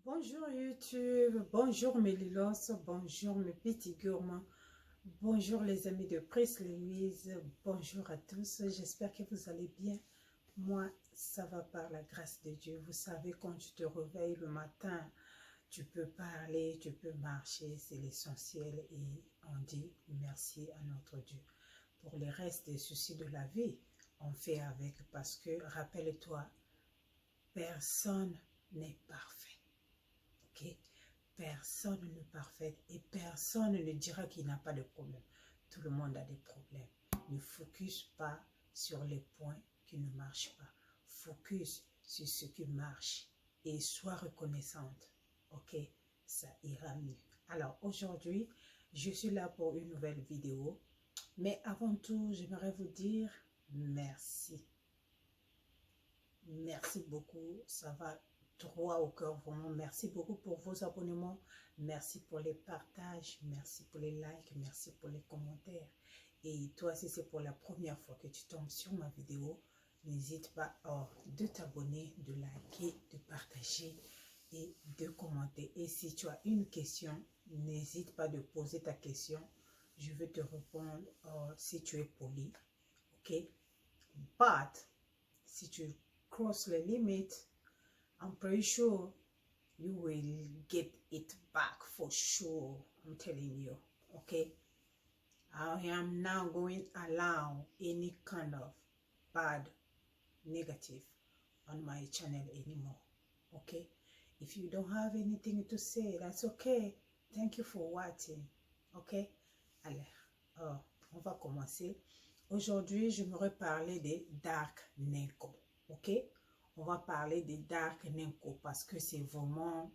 Bonjour YouTube, bonjour mes lilos, bonjour mes petits gourmands, bonjour les amis de Priscilla Louise, bonjour à tous, j'espère que vous allez bien. Moi, ça va par la grâce de Dieu. Vous savez, quand tu te réveilles le matin, tu peux parler, tu peux marcher, c'est l'essentiel et on dit merci à notre Dieu. Pour le reste des soucis de la vie, on fait avec parce que, rappelle-toi, personne n'est parfait. Okay? Personne n'est parfait et personne ne dira qu'il n'a pas de problème. Tout le monde a des problèmes. Ne focus pas sur les points qui ne marchent pas. Focus sur ce qui marche et sois reconnaissante. Ok, ça ira mieux. Alors aujourd'hui, je suis là pour une nouvelle vidéo. Mais avant tout, j'aimerais vous dire merci. Merci beaucoup. Ça va droit au cœur, vraiment. Merci beaucoup pour vos abonnements. Merci pour les partages. Merci pour les likes. Merci pour les commentaires. Et toi, si c'est pour la première fois que tu tombes sur ma vidéo, n'hésite pas de t'abonner, de liker, de partager et de commenter. Et si tu as une question, n'hésite pas de poser ta question. Je vais te répondre si tu es poli. Ok? But, si tu cross the limit, I'm pretty sure you will get it back for sure. I'm telling you. Okay, I am now going to allow any kind of bad negative on my channel anymore. Okay, if you don't have anything to say, that's okay. Thank you for watching. Okay, alors on va commencer. Aujourd'hui, j'aimerais parler des Dark Neko. Ok, on va parler des Dark Neko parce que c'est vraiment,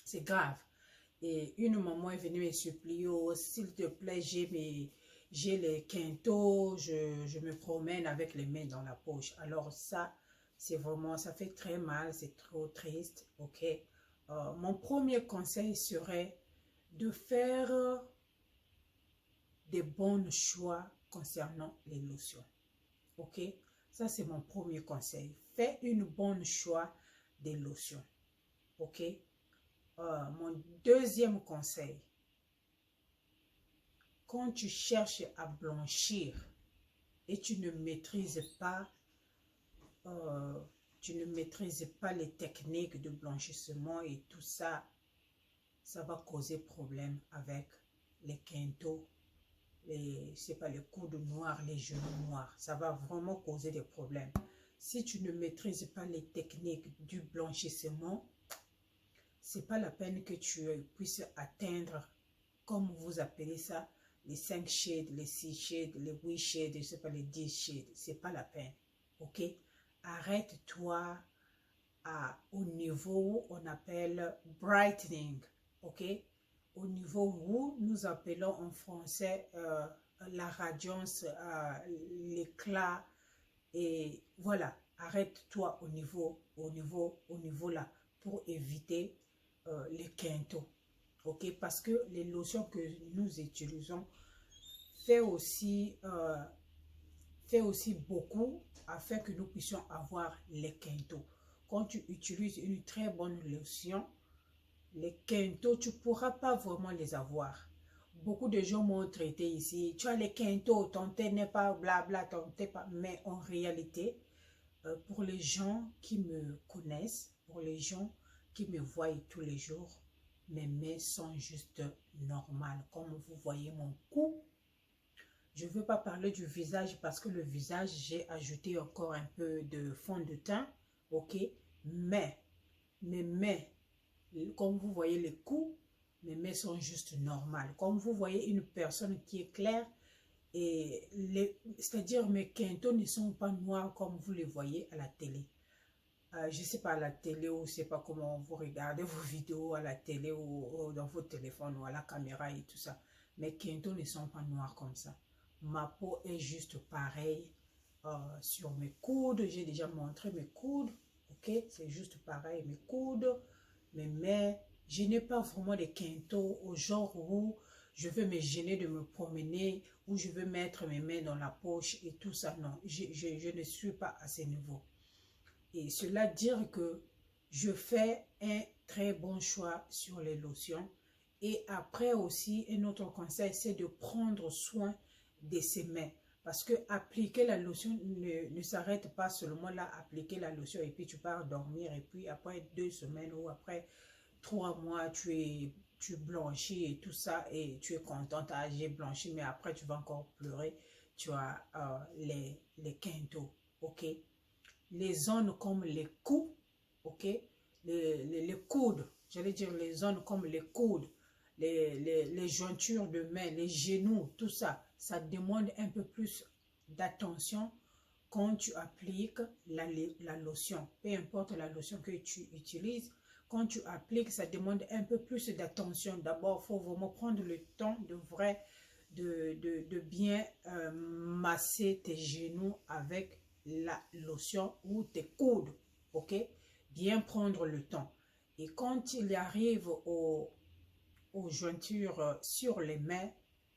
c'est grave. Et une maman est venue me supplier, oh, s'il te plaît, j'ai les quintaux, je me promène avec les mains dans la poche. Alors ça, c'est vraiment, ça fait très mal, c'est trop triste. Ok, mon premier conseil serait de faire des bons choix concernant les lotions. Ok, ça c'est mon premier conseil. Fais une bonne choix des lotions. Ok, mon deuxième conseil, quand tu cherches à blanchir et tu ne maîtrises pas les techniques de blanchissement et tout ça, ça va causer problème avec les quintaux, c'est pas les coudes noirs, les genoux noirs. Ça va vraiment causer des problèmes. Si tu ne maîtrises pas les techniques du blanchissement, c'est pas la peine que tu puisses atteindre, comme vous appelez ça, les 5 shades, les 6 shades, les 8 shades, je sais pas, les 10 shades. C'est pas la peine. Ok? Arrête-toi au niveau où on appelle brightening. Ok? Au niveau où nous appelons en français la radiance, l'éclat, et voilà, arrête-toi au niveau là pour éviter les quintaux. Ok, parce que les lotions que nous utilisons fait aussi beaucoup afin que nous puissions avoir les quintaux. Quand tu utilises une très bonne lotion, les quintaux, tu ne pourras pas vraiment les avoir. Beaucoup de gens m'ont traité ici, tu as les quintaux, ton thé n'est pas blabla, ton thé pas. Mais en réalité, pour les gens qui me connaissent, pour les gens qui me voient tous les jours, mes mains sont juste normales. Comme vous voyez mon cou, je ne veux pas parler du visage parce que le visage, j'ai ajouté encore un peu de fond de teint, ok? Mais mes mains, comme vous voyez les coups, mes mains sont juste normales. Comme vous voyez une personne qui est claire, et c'est-à-dire mes quintaux ne sont pas noirs comme vous les voyez à la télé. Je ne sais pas à la télé ou je ne sais pas comment vous regardez vos vidéos à la télé ou dans vos téléphones ou à la caméra et tout ça. Mes quintaux ne sont pas noirs comme ça. Ma peau est juste pareille sur mes coudes. J'ai déjà montré mes coudes. Ok, c'est juste pareil. Mes coudes, mes mains. Je n'ai pas vraiment des quintaux au genre où je veux me gêner de me promener, où je veux mettre mes mains dans la poche et tout ça. Non, je ne suis pas à ce niveau. Et cela dire que je fais un très bon choix sur les lotions. Et après aussi, un autre conseil, c'est de prendre soin de ses mains. Parce que appliquer la lotion ne s'arrête pas seulement là, appliquer la lotion et puis tu pars dormir. Et puis après 2 semaines ou après 3 mois, tu blanchis et tout ça. Et tu es contente, ah, j'ai blanchi, mais après tu vas encore pleurer. Tu as les quintaux, ok? Les zones comme les coups, ok, les coudes, j'allais dire les zones comme les coudes, les jointures de main, les genoux, tout ça, ça demande un peu plus d'attention quand tu appliques la lotion. Peu importe la lotion que tu utilises, quand tu appliques, ça demande un peu plus d'attention. D'abord, il faut vraiment prendre le temps de bien masser tes genoux avec la lotion ou tes coudes, ok? Bien prendre le temps. Et quand il arrive aux jointures sur les mains,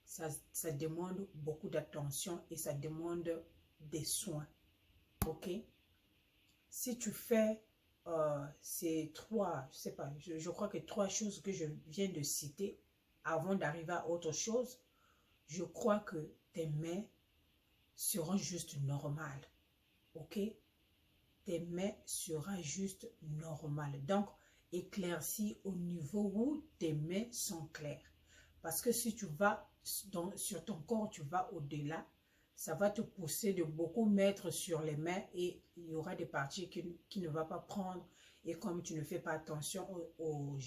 ça demande beaucoup d'attention et ça demande des soins, ok? Si tu fais ces trois, je sais pas, je crois que 3 choses que je viens de citer avant d'arriver à autre chose, je crois que tes mains seront juste normales. Ok? Tes mains seront juste normales. Donc, éclaircis au niveau où tes mains sont claires. Parce que si tu vas sur ton corps, tu vas au-delà, ça va te pousser de beaucoup mettre sur les mains et il y aura des parties qui ne va pas prendre. Et comme tu ne fais pas attention aux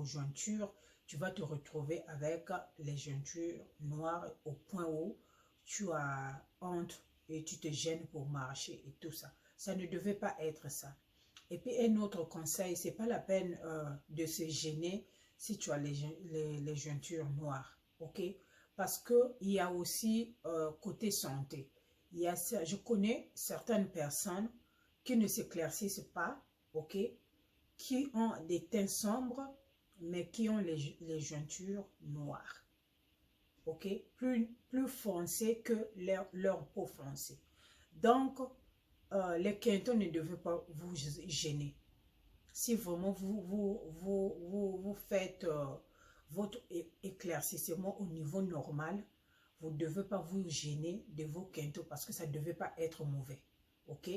jointures, tu vas te retrouver avec les jointures noires au point où tu as honte et tu te gênes pour marcher et tout ça. Ça ne devait pas être ça. Et puis un autre conseil, c'est pas la peine de se gêner si tu as les jointures noires, ok? Parce qu'il y a aussi côté santé. Je connais certaines personnes qui ne s'éclaircissent pas, ok? Qui ont des teints sombres, mais qui ont les jointures noires, ok? Plus foncées que leur peau foncée. Donc, les quintons ne devaient pas vous gêner. Si vraiment vous faites votre éclaircissement au niveau normal, vous ne devez pas vous gêner de vos quintaux parce que ça ne devait pas être mauvais. Ok?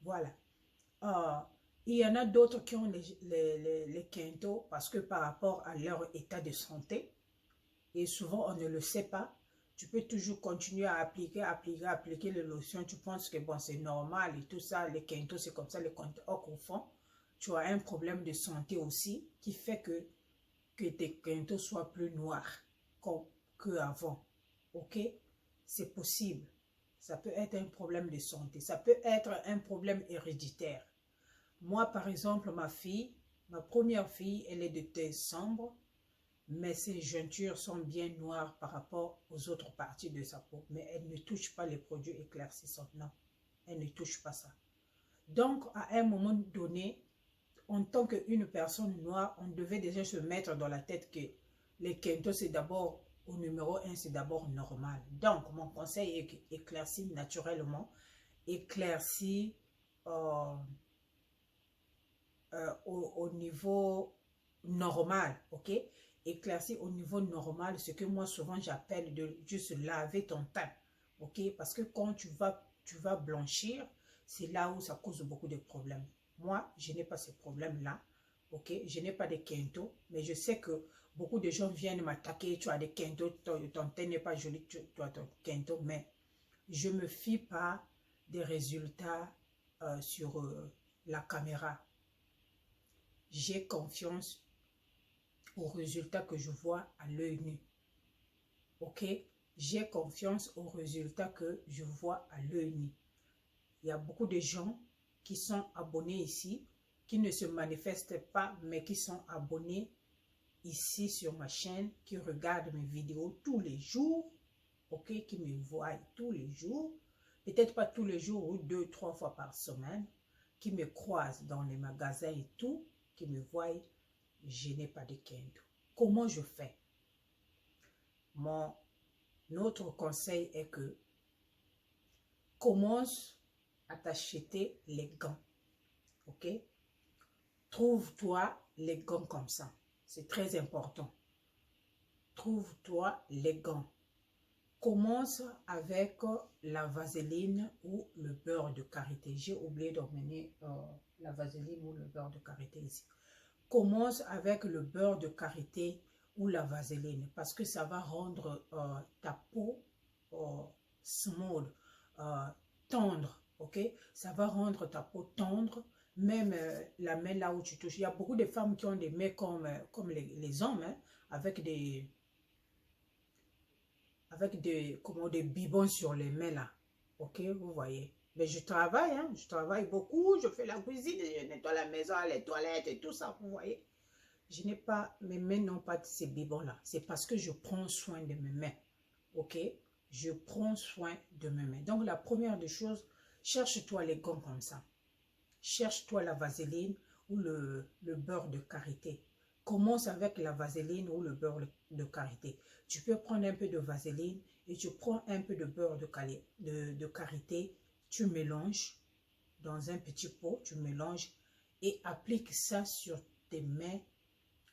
Voilà. Euh, il y en a d'autres qui ont les quintaux parce que par rapport à leur état de santé, et souvent on ne le sait pas, tu peux toujours continuer à appliquer les lotions. Tu penses que bon, c'est normal et tout ça, les quintaux, c'est comme ça, les quintaux. Or, au fond, tu as un problème de santé aussi qui fait que tes quintaux soient plus noirs qu'avant. Ok? C'est possible. Ça peut être un problème de santé. Ça peut être un problème héréditaire. Moi, par exemple, ma première fille, elle est de teint sombre, mais ses jointures sont bien noires par rapport aux autres parties de sa peau. Mais elle ne touche pas les produits éclaircissants. Non, elle ne touche pas ça. Donc, à un moment donné, en tant qu'une personne noire, on devait déjà se mettre dans la tête que les quintaux, c'est d'abord, au numéro 1, c'est d'abord normal. Donc, mon conseil est éclairci naturellement, éclairci au niveau normal, ok? Éclairci au niveau normal, ce que moi souvent j'appelle de juste laver ton teint, ok? Parce que quand tu vas blanchir, c'est là où ça cause beaucoup de problèmes. Moi, je n'ai pas ces problèmes-là, ok? Je n'ai pas de quintaux, mais je sais que beaucoup de gens viennent m'attaquer, tu as des quintaux, ton teint n'est pas joli, tu as ton quinto, mais je me fie pas des résultats sur la caméra. J'ai confiance aux résultats que je vois à l'œil nu. Ok? J'ai confiance aux résultats que je vois à l'œil nu. Il y a beaucoup de gens qui sont abonnés ici, qui ne se manifestent pas, mais qui sont abonnés ici sur ma chaîne, qui regardent mes vidéos tous les jours, ok? Qui me voient tous les jours, peut-être pas tous les jours ou 2-3 fois par semaine, qui me croisent dans les magasins et tout, qui me voient. Je n'ai pas de quintaux. Comment je fais? Mon autre conseil est que commence à t'acheter les gants. Ok? trouve-toi les gants comme ça. C'est très important. Trouve-toi les gants. Commence avec la vaseline ou le beurre de karité. J'ai oublié d'emmener la vaseline ou le beurre de karité ici. Commence avec le beurre de karité ou la vaseline parce que ça va rendre ta peau smooth, tendre, ok? Ça va rendre ta peau tendre, même la main là où tu touches. Il y a beaucoup de femmes qui ont des mains comme les hommes, hein, avec comment, des bibons sur les mains là, ok? Vous voyez? Mais je travaille, hein, je travaille beaucoup, je fais la cuisine, je nettoie la maison, les toilettes et tout ça, vous voyez? Je n'ai pas, mes mains n'ont pas ces bibons-là. C'est parce que je prends soin de mes mains. Ok? Je prends soin de mes mains. Donc, la première des choses, cherche-toi les gants comme ça. Cherche-toi la vaseline ou le beurre de karité. Commence avec la vaseline ou le beurre de karité. Tu peux prendre un peu de vaseline et tu prends un peu de beurre de karité. Tu mélanges dans un petit pot, tu mélanges et applique ça sur tes mains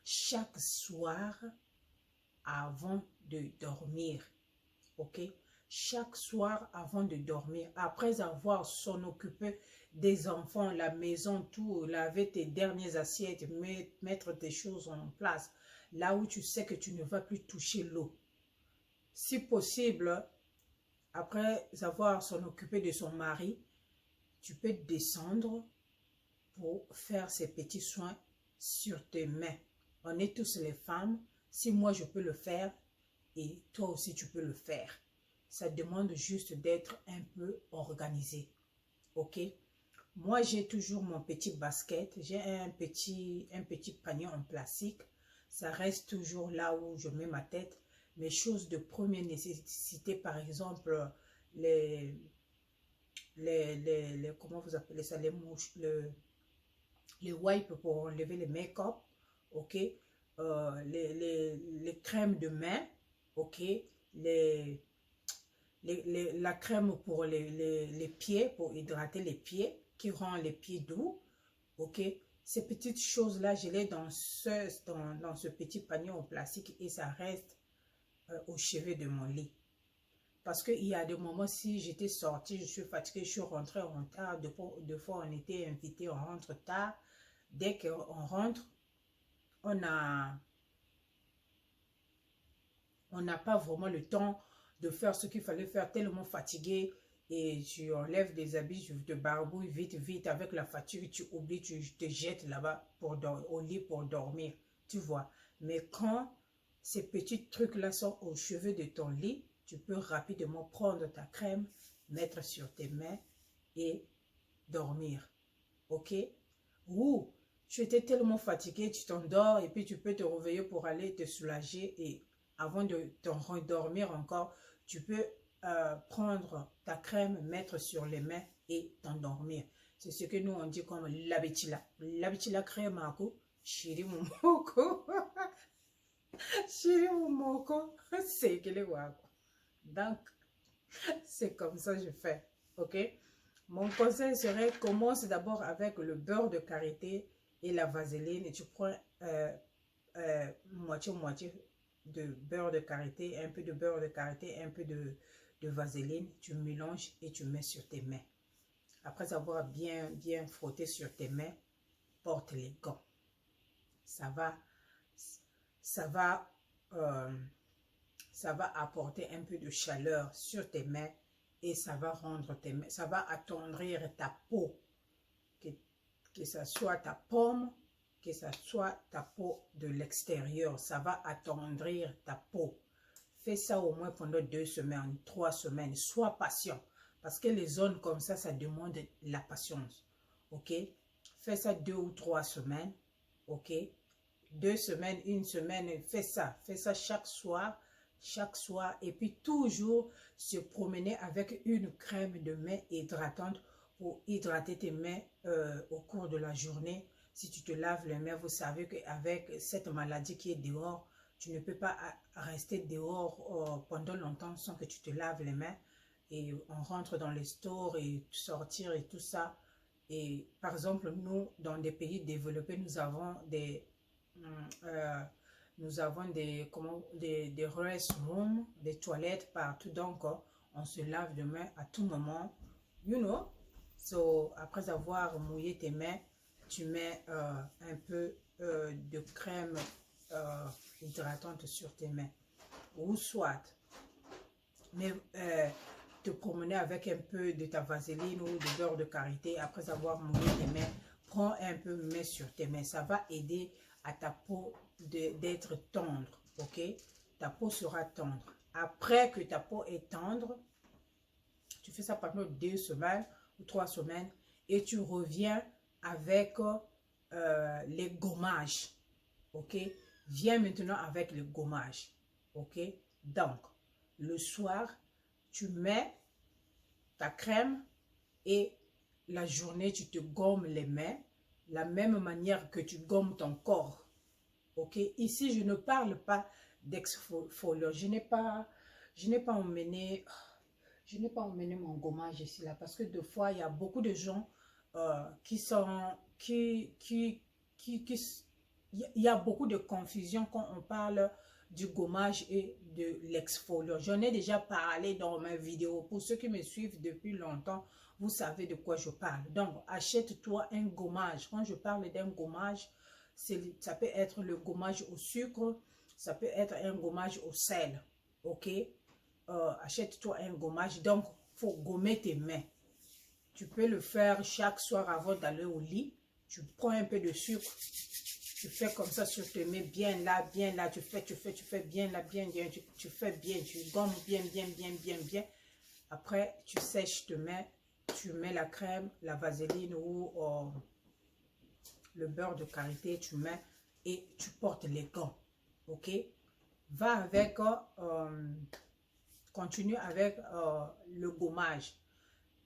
chaque soir avant de dormir, ok? Chaque soir avant de dormir, après avoir s'en occupé des enfants, la maison, tout, laver tes dernières assiettes, mettre tes choses en place, là où tu sais que tu ne vas plus toucher l'eau. Si possible, après avoir s'en occupé de son mari, tu peux descendre pour faire ces petits soins sur tes mains. On est tous les femmes. Si moi je peux le faire, et toi aussi tu peux le faire. Ça demande juste d'être un peu organisé. Ok? Moi j'ai toujours mon petit basket. J'ai un petit panier en plastique. Ça reste toujours là où je mets ma tête. Mes choses de première nécessité, par exemple, comment vous appelez ça, les mouches, les wipes pour enlever les make-up, ok, les crèmes de main, ok, la crème pour les pieds, pour hydrater les pieds, qui rend les pieds doux, ok. Ces petites choses-là, je les dans ce petit panier en plastique et ça reste au chevet de mon lit. Parce qu'il y a des moments, si j'étais sortie, je suis fatiguée, je suis rentrée en retard, deux fois on était invité, on rentre tard. Dès qu'on rentre, on n'a pas vraiment le temps de faire ce qu'il fallait faire, tellement fatigué. Et tu enlèves des habits, tu te barbouilles vite, vite, avec la fatigue, tu oublies, tu te jettes là-bas au lit pour dormir, tu vois. Mais quand ces petits trucs-là sont au chevet de ton lit, tu peux rapidement prendre ta crème, mettre sur tes mains et dormir, ok? Ou tu étais tellement fatigué, tu t'endors et puis tu peux te réveiller pour aller te soulager et avant de t'endormir encore, tu peux prendre ta crème, mettre sur les mains et t'endormir. C'est ce que nous on dit comme l'habitila. L'habitila crème à coup, chéri mon moko. Chéri mon moko, c'est que les wako. Donc, c'est comme ça que je fais, ok? Mon conseil serait, commence d'abord avec le beurre de karité et la vaseline et tu prends moitié de beurre de karité, un peu de beurre de karité, un peu de vaseline, tu mélanges et tu mets sur tes mains. Après avoir bien frotté sur tes mains, porte les gants. Ça va apporter un peu de chaleur sur tes mains et ça va rendre tes mains, ça va attendrir ta peau, que ce soit ta paume, que ce soit ta peau de l'extérieur, ça va attendrir ta peau. Fais ça au moins pendant 2 semaines, 3 semaines, sois patient, parce que les zones comme ça demande la patience, ok? Fais ça 2 ou 3 semaines, ok? 2 semaines, 1 semaine, fais ça chaque soir, et puis toujours se promener avec une crème de main hydratante pour hydrater tes mains au cours de la journée. Si tu te laves les mains, vous savez qu'avec cette maladie qui est dehors, tu ne peux pas rester dehors pendant longtemps sans que tu te laves les mains. Et on rentre dans les stores et sortir et tout ça, Et par exemple, nous, dans des pays développés, nous avons des restrooms, des toilettes partout. Donc, on se lave les mains à tout moment. You know? So, après avoir mouillé tes mains, tu mets un peu de crème hydratante sur tes mains. Ou soit, mais te promener avec un peu de ta vaseline ou de beurre de karité après avoir mouillé tes mains. Prends un peu, mets sur tes mains. Ça va aider à ta peau d'être tendre, ok? Ta peau sera tendre. Après que ta peau est tendre, tu fais ça pendant 2 semaines ou 3 semaines et tu reviens avec les gommages, ok? Viens maintenant avec le gommage, ok? Donc, le soir, tu mets ta crème et la journée, tu te gommes les mains, la même manière que tu gommes ton corps, ok? Ici, je ne parle pas d'exfoliant, je n'ai pas emmené... Je n'ai pas emmené mon gommage ici, là, parce que des fois, il y a beaucoup de gens il y a beaucoup de confusion quand on parle du gommage et de l'exfoliant. J'en ai déjà parlé dans ma vidéo. Pour ceux qui me suivent depuis longtemps, vous savez de quoi je parle. Donc, achète-toi un gommage. Quand je parle d'un gommage, ça peut être le gommage au sucre, ça peut être un gommage au sel, ok? Achète-toi un gommage. Donc, il faut gommer tes mains. Tu peux le faire chaque soir avant d'aller au lit. Tu prends un peu de sucre. Tu fais comme ça sur tes mains, bien là. Tu fais bien là, bien. Tu fais bien, tu gommes bien. Après, tu sèches tes mains. Tu mets la crème, la vaseline ou le beurre de karité. Tu mets et tu portes les gants. Ok? Va avec... continue avec le gommage.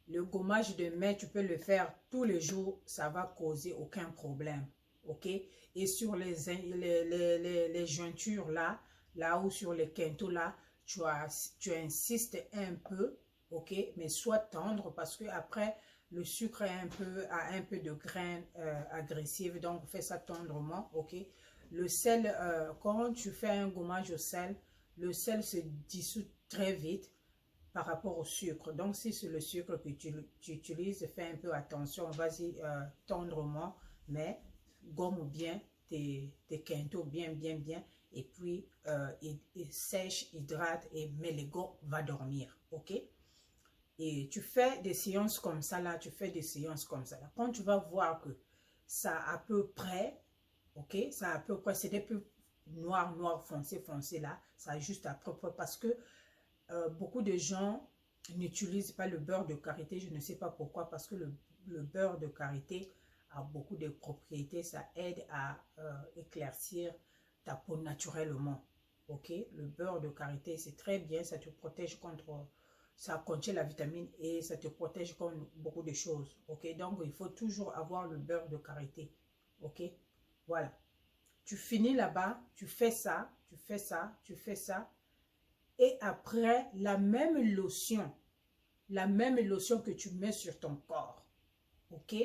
Le gommage de main, tu peux le faire tous les jours, ça va causer aucun problème. Ok? Et sur les jointures là où sur les quintaux là, tu insistes un peu, ok? Mais sois tendre parce que après le sucre a un peu de graines agressives, donc fais ça tendrement, ok? Le sel, quand tu fais un gommage au sel, le sel se dissout très vite par rapport au sucre. Donc, si c'est le sucre que tu utilises, fais un peu attention. Vas-y tendrement, mais gomme bien tes quintaux bien. Et puis, sèche, hydrate et mets les gants, va dormir. Ok? Et tu fais des séances comme ça là. Quand tu vas voir que ça à peu près, ok? Ça à peu près, c'est des peu noir, foncé là. Ça juste à peu près parce que beaucoup de gens n'utilisent pas le beurre de karité. Je ne sais pas pourquoi, parce que le beurre de karité a beaucoup de propriétés. Ça aide à éclaircir ta peau naturellement. Ok? Le beurre de karité, c'est très bien. Ça te protège contre... Ça contient la vitamine E, ça te protège contre beaucoup de choses. Ok? Donc, il faut toujours avoir le beurre de karité. Ok? Voilà. Tu finis là-bas, tu fais ça. Et après, la même lotion que tu mets sur ton corps, ok?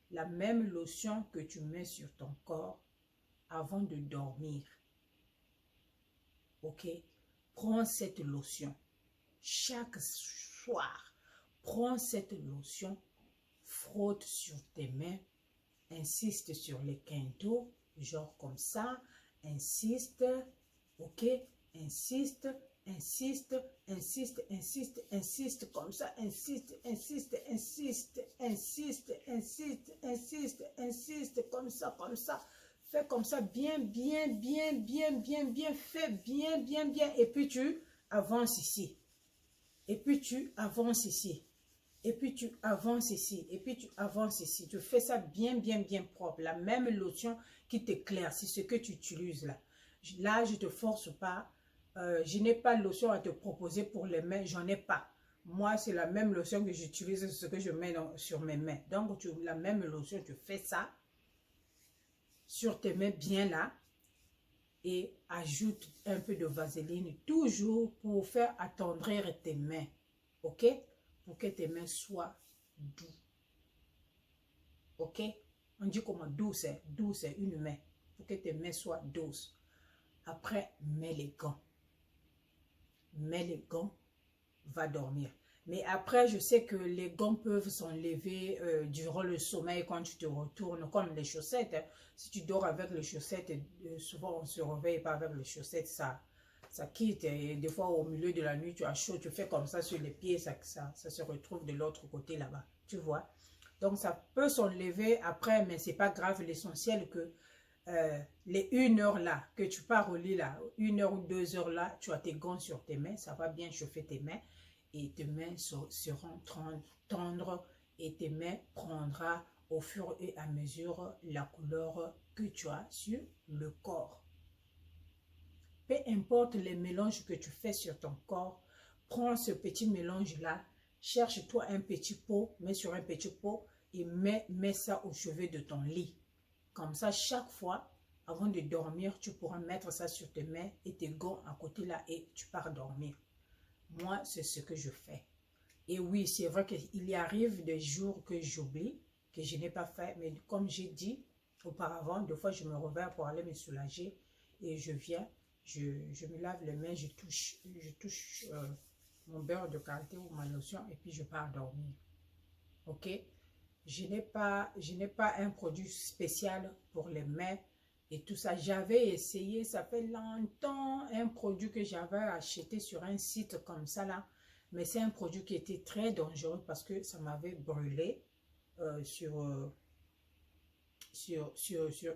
La même lotion que tu mets sur ton corps avant de dormir, ok? Prends cette lotion. Chaque soir, prends cette lotion, frotte sur tes mains, insiste sur les quintaux, genre comme ça, insiste, ok? Insiste comme ça, insiste comme ça. Fais comme ça, bien, fais bien, et puis tu avances ici, et puis tu avances ici, et puis tu avances ici, et puis tu avances ici. Tu fais ça bien propre, la même lotion qui t'éclaircit ce que tu utilises là. Là, je te force pas. Je n'ai pas de lotion à te proposer pour les mains, j'en ai pas. Moi, c'est la même lotion que j'utilise, ce que je mets sur mes mains. Donc, la même lotion, tu fais ça sur tes mains bien là et ajoute un peu de vaseline, toujours pour faire attendrir tes mains, ok? Pour que tes mains soient doux. ok? On dit comment douce, douce, une main. Pour que tes mains soient douces. Après, mets les gants. Mets les gants, va dormir. Mais après, je sais que les gants peuvent s'enlever durant le sommeil quand tu te retournes, comme les chaussettes. Hein. Si tu dors avec les chaussettes, souvent on ne se réveille pas avec les chaussettes, ça quitte. Et des fois, au milieu de la nuit, tu as chaud, tu fais comme ça sur les pieds, ça se retrouve de l'autre côté là-bas. Tu vois? Donc, ça peut s'enlever après, mais c'est pas grave. L'essentiel que les 1 heure là, que tu pars au lit là, 1 heure ou 2 heures là, tu as tes gants sur tes mains, ça va bien chauffer tes mains et tes mains seront tendres et tes mains prendront au fur et à mesure la couleur que tu as sur le corps. Peu importe les mélanges que tu fais sur ton corps, prends ce petit mélange là, cherche-toi un petit pot, mets sur un petit pot et mets ça au chevet de ton lit. Comme ça, chaque fois, avant de dormir, tu pourras mettre ça sur tes mains et tes gants à côté là et tu pars dormir. Moi, c'est ce que je fais. Et oui, c'est vrai qu'il y arrive des jours que j'oublie, que je n'ai pas fait. Mais comme j'ai dit auparavant, des fois, je me réveille pour aller me soulager et je viens, je me lave les mains, je touche mon beurre de karité ou ma lotion et puis je pars dormir. Ok? Je n'ai pas un produit spécial pour les mains et tout ça. J'avais essayé, ça fait longtemps, un produit que j'avais acheté sur un site comme ça là. Mais c'est un produit qui était très dangereux parce que ça m'avait brûlé sur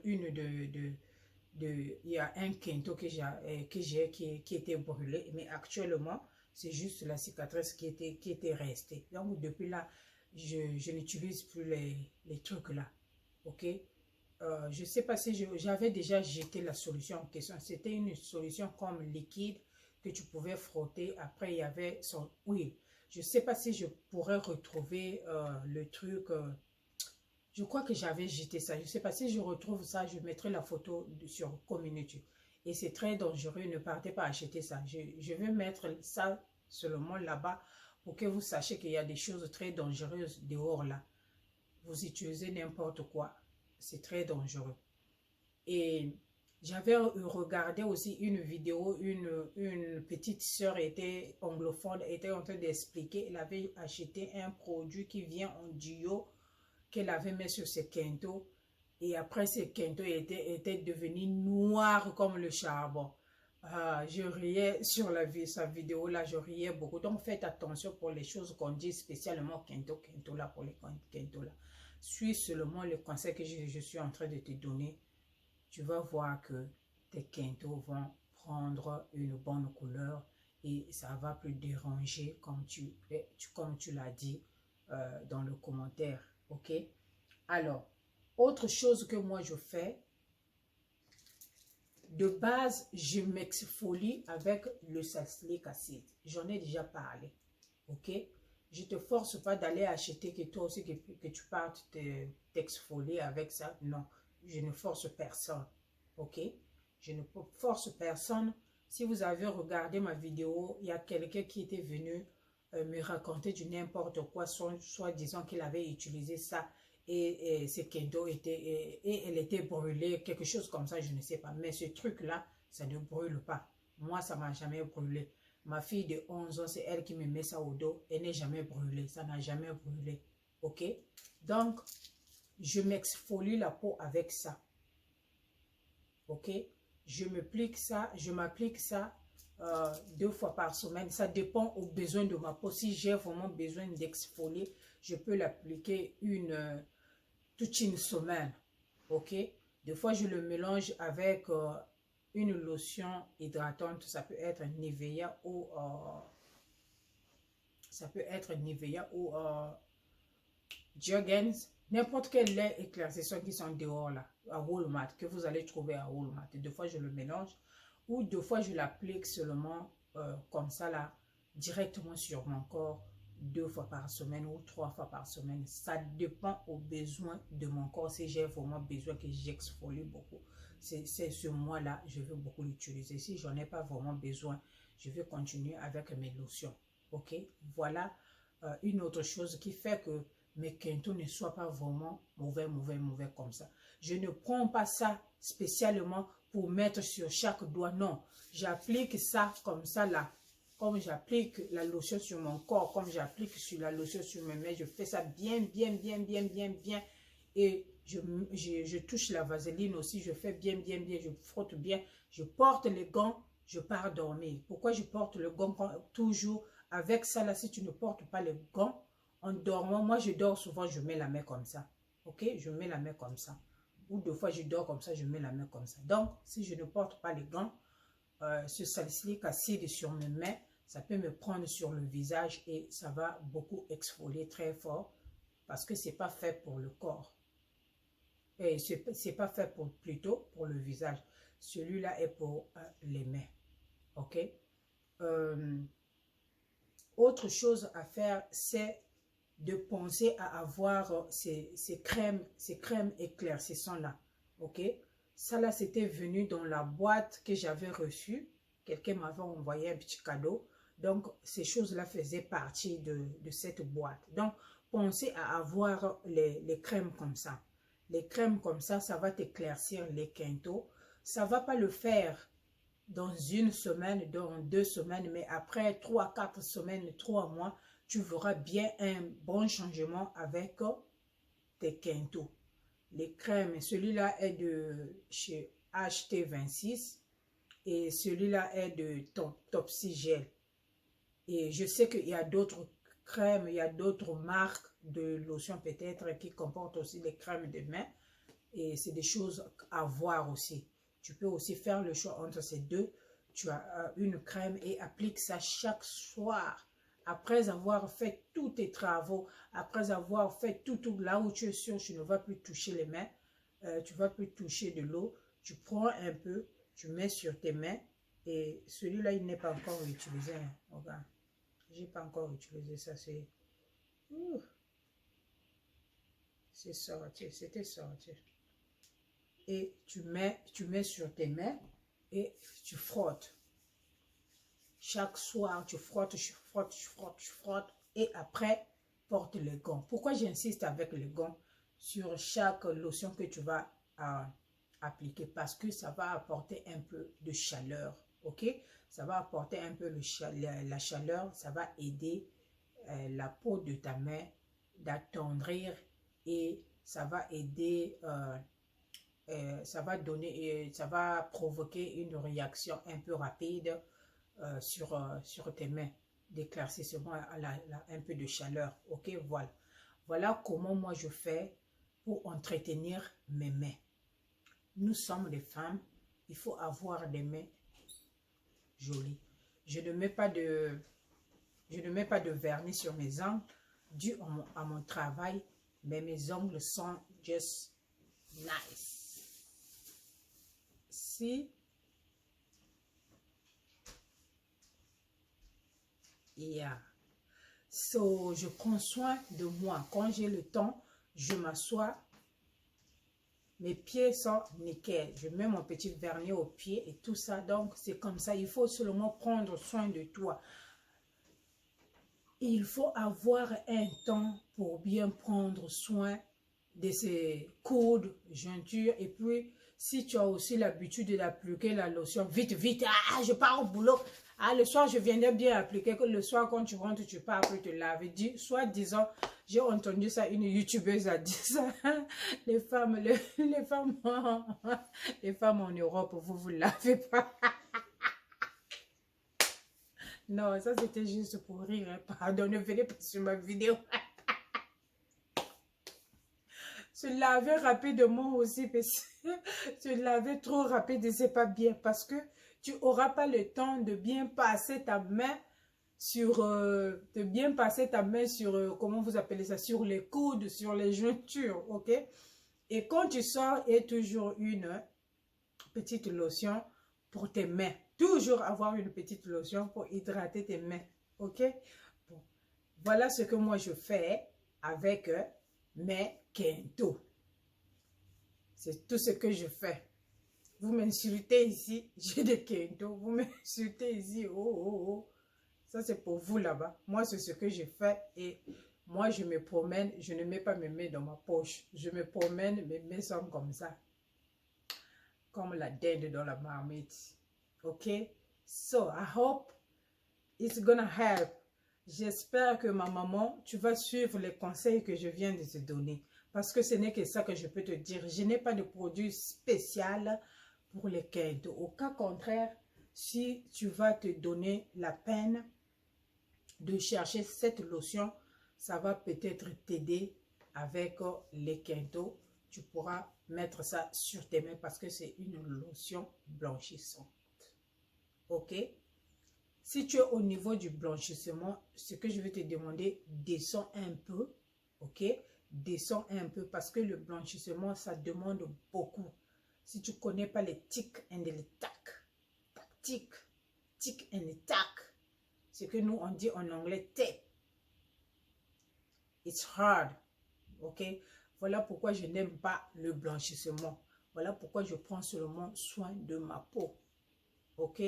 une il y a un kento que j'ai qui était brûlé. Mais actuellement, c'est juste la cicatrice qui était restée. Donc depuis là, je n'utilise plus les trucs là. Ok? Je ne sais pas si j'avais déjà jeté la solution en question. C'était une solution comme liquide que tu pouvais frotter. Après, il y avait son huile. Je ne sais pas si je pourrais retrouver le truc. Je crois que j'avais jeté ça. Je ne sais pas si je retrouve ça. Je mettrai la photo sur Community. Et c'est très dangereux. Ne partez pas acheter ça. Je vais mettre ça seulement là-bas pour que vous sachiez qu'il y a des choses très dangereuses dehors là. Vous utilisez n'importe quoi. C'est très dangereux. Et j'avais regardé aussi une vidéo, une petite sœur était anglophone, était en train d'expliquer, elle avait acheté un produit qui vient en duo, qu'elle avait mis sur ses quintaux. Et après, ces quintaux étaient devenus noirs comme le charbon. Ah, je riais sur sa vidéo là, je riais beaucoup. Donc faites attention pour les choses qu'on dit, spécialement quinto là, pour les quintos là. Suis seulement le conseil que je suis en train de te donner. Tu vas voir que tes quintos vont prendre une bonne couleur et ça va plus déranger comme tu l'as dit dans le commentaire. Ok? Alors, autre chose que moi je fais, de base, je m'exfolie avec le salicylique acide. J'en ai déjà parlé. Ok? Je ne te force pas d'aller acheter que toi aussi que tu partes t'exfolier avec ça. Non, je ne force personne. Ok? Je ne force personne. Si vous avez regardé ma vidéo, il y a quelqu'un qui était venu me raconter du n'importe quoi, soit disant qu'il avait utilisé ça et ses kendo et elle était brûlée, quelque chose comme ça, je ne sais pas. Mais ce truc-là, ça ne brûle pas. Moi, ça ne m'a jamais brûlé. Ma fille de 11 ans, c'est elle qui me met ça au dos. Elle n'est jamais brûlée. Ça n'a jamais brûlé. Ok? Donc, je m'exfolie la peau avec ça. Ok? Je m'applique ça 2 fois par semaine. Ça dépend aux besoins de ma peau. Si j'ai vraiment besoin d'exfolier, je peux l'appliquer toute une semaine. Ok? Des fois, je le mélange avec une lotion hydratante. Ça peut être Nivea ou Jergens. N'importe quel lait éclaircissant qui sont dehors là, à Walmart, que vous allez trouver à Walmart. Des fois, je le mélange ou des fois, je l'applique seulement comme ça là, directement sur mon corps 2 fois par semaine ou 3 fois par semaine. Ça dépend aux besoins de mon corps. Si j'ai vraiment besoin que j'exfolie beaucoup, c'est ce mois-là, je vais beaucoup l'utiliser. Si j'en ai pas vraiment besoin, je vais continuer avec mes lotions. Ok? Voilà une autre chose qui fait que mes quintaux ne soient pas vraiment mauvais comme ça. Je ne prends pas ça spécialement pour mettre sur chaque doigt, non. J'applique ça comme ça là. Comme j'applique la lotion sur mon corps, comme j'applique sur la lotion sur mes mains, je fais ça bien. Et je touche la vaseline aussi, je fais bien, je frotte bien. Je porte les gants, je pars dormir. Pourquoi je porte le gant toujours avec ça là? Si tu ne portes pas les gants, en dormant, moi je dors souvent, je mets la main comme ça. Ok? Je mets la main comme ça. Ou deux fois je dors comme ça, je mets la main comme ça. Donc, si je ne porte pas les gants, ce salicylique acide sur mes mains, ça peut me prendre sur le visage et ça va beaucoup exfolier très fort parce que c'est pas fait pour le corps. Et c'est pas fait plutôt pour le visage. Celui-là est pour les mains. Ok? Autre chose à faire, c'est de penser à avoir ces crèmes éclaircissantes-là. Ok? Ça là, c'était venu dans la boîte que j'avais reçue. Quelqu'un m'avait envoyé un petit cadeau. Donc, ces choses-là faisaient partie de cette boîte. Donc, pensez à avoir les crèmes comme ça. Les crèmes comme ça va t'éclaircir les quintaux. Ça ne va pas le faire dans une semaine, dans 2 semaines, mais après 3, 4 semaines, 3 mois, tu verras bien un bon changement avec tes quintaux. Les crèmes, celui-là est de chez HT26 et celui-là est de Topsy Gel. Et je sais qu'il y a d'autres crèmes, il y a d'autres marques de lotion peut-être qui comportent aussi des crèmes de main. Et c'est des choses à voir aussi. Tu peux aussi faire le choix entre ces deux. Tu as une crème et applique ça chaque soir. Après avoir fait tous tes travaux, après avoir fait tout là où tu es sûr, tu ne vas plus toucher les mains, tu ne vas plus toucher de l'eau. Tu prends un peu, tu mets sur tes mains et celui-là, il n'est pas encore utilisé. Hein. Regarde, je n'ai pas encore utilisé ça. C'est sorti, c'était sorti. Et tu mets sur tes mains et tu frottes. Chaque soir, tu frottes, tu frottes. Et après, porte les gants. Pourquoi j'insiste avec les gants sur chaque lotion que tu vas appliquer? Parce que ça va apporter un peu de chaleur. Ok? Ça va apporter un peu la chaleur. Ça va aider la peau de ta main d'attendrir et ça va aider... ça va provoquer une réaction un peu rapide sur tes mains, d'éclaircissement un peu de chaleur. Ok, voilà. Voilà comment moi je fais pour entretenir mes mains. Nous sommes des femmes, il faut avoir des mains jolies. Je ne mets pas de vernis sur mes ongles dû à mon travail, mais mes ongles sont just nice. Yeah. So, je prends soin de moi. Quand j'ai le temps, je m'assois. Mes pieds sont nickel. Je mets mon petit vernis aux pieds et tout ça. Donc, c'est comme ça. Il faut seulement prendre soin de toi. Il faut avoir un temps pour bien prendre soin de ses coudes, jointures. Et puis, si tu as aussi l'habitude d'appliquer la lotion, vite, je pars au boulot. Le soir, je viendrai bien appliquer. Que le soir, quand tu rentres, tu pars après te laver. Soit disant, j'ai entendu ça, une youtubeuse a dit ça. Les femmes en Europe, vous lavez pas. Non, ça c'était juste pour rire. Hein. Pardon, ne venez pas sur ma vidéo. Se laver rapidement aussi, parce que se laver trop rapide, c'est pas bien. Parce que tu n'auras pas le temps de bien passer ta main sur, comment vous appelez ça, sur les coudes, sur les jointures, ok? Et quand tu sors, il y a toujours une petite lotion pour tes mains. Toujours avoir une petite lotion pour hydrater tes mains, ok? Bon. Voilà ce que moi je fais avec mes quintaux. C'est tout ce que je fais. Vous m'insultez ici, j'ai des quintaux. Vous m'insultez ici, oh. Ça c'est pour vous là-bas. Moi c'est ce que je fais et Moi, je me promène, je ne mets pas mes mains dans ma poche. Je me promène, mes mains sont comme ça. Comme la dinde dans la marmite. Ok? So, I hope it's gonna help. J'espère que ma maman, tu vas suivre les conseils que je viens de te donner. Parce que ce n'est que ça que je peux te dire. Je n'ai pas de produit spécial pour les quintos. Au cas contraire, si tu vas te donner la peine de chercher cette lotion, ça va peut-être t'aider avec les quintos. Tu pourras mettre ça sur tes mains parce que c'est une lotion blanchissante. Ok? Si tu es au niveau du blanchissement, ce que je vais te demander, descends un peu. Ok? Descends un peu parce que le blanchissement, ça demande beaucoup. Si tu ne connais pas les tics et les tacs, tic and tac, ce que nous on dit en anglais tape. It's hard. Ok? Voilà pourquoi je n'aime pas le blanchissement. Voilà pourquoi je prends seulement soin de ma peau. Ok?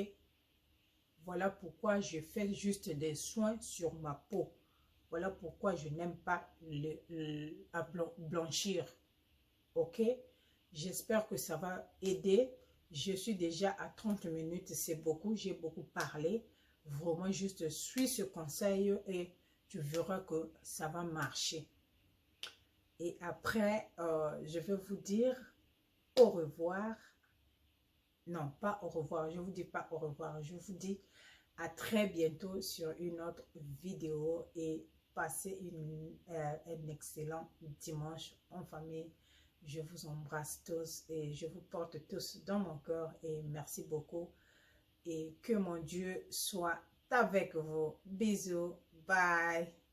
Voilà pourquoi je fais juste des soins sur ma peau. Voilà pourquoi je n'aime pas blanchir. Ok? J'espère que ça va aider. Je suis déjà à 30 minutes. C'est beaucoup. J'ai beaucoup parlé. Vraiment, juste suis ce conseil et tu verras que ça va marcher. Et après, je vais vous dire au revoir. Non, pas au revoir. Je ne vous dis pas au revoir. Je vous dis à très bientôt sur une autre vidéo et passez un excellent dimanche en famille. Je vous embrasse tous et je vous porte tous dans mon cœur et merci beaucoup. Et que mon Dieu soit avec vous. Bisous. Bye.